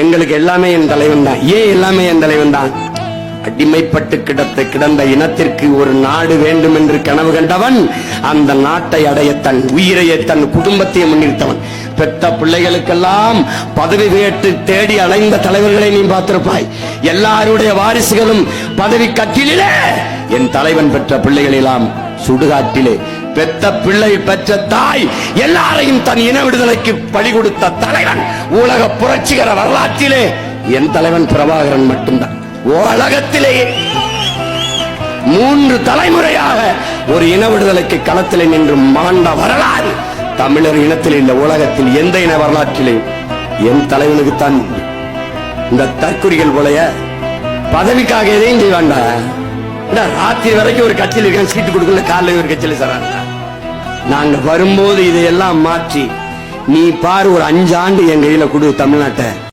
எங்களுக்கு எல்லாமே என் தலைவன் தான். ஏன் எல்லாமே என் தலைவன் தான்? அடிமைப்பட்டு கிடந்த இனத்திற்கு ஒரு நாடு வேண்டும் என்று கனவு கண்டவன், அந்த நாட்டை அடைய தன் உயிரையை தன் குடும்பத்தையும் முன்னிறுத்தவன். பெற்ற பிள்ளைகளுக்கெல்லாம் பதவி கேட்டு தேடி அலைந்த தலைவர்களை நீ பார்த்திருப்பாய். எல்லாருடைய வாரிசுகளும் பதவி கட்டிலே, என் தலைவன் பெற்ற பிள்ளைகள் எல்லாம் சுடுகாட்டிலே. பெற்ற பிள்ளை பெற்ற தாய் எல்லாரையும் தன் இன விடுதலைக்கு பலி கொடுத்த தலைவன் உலக புரட்சிகர வரலாற்றிலே என் தலைவன் பிரபாகரன் மட்டும்தான். உலகத்திலேயே 3 தலைமுறையாக ஒரு இன விடுதலைக்கு களத்திலே நின்று மாண்ட வரலாறு தமிழர் இனத்தில் இல்ல, உலகத்தில் எந்த இன வரலாற்றிலே என் தலைவனுக்குத்தான். இந்த தற்குறிகள் போலைய பதவிக்காக எதையும் செய்வாண்டா. ராத்திரி வரைக்கும் ஒரு கட்சியில் இருக்க சீட்டு கொடுக்கல, காலையில் ஒரு கட்சியில் தராங்க. நாங்க வரும்போது இதையெல்லாம் மாற்றி நீ பாரு, ஒரு 5 ஆண்டு என் கையில கொடு தமிழ்நாட்டை.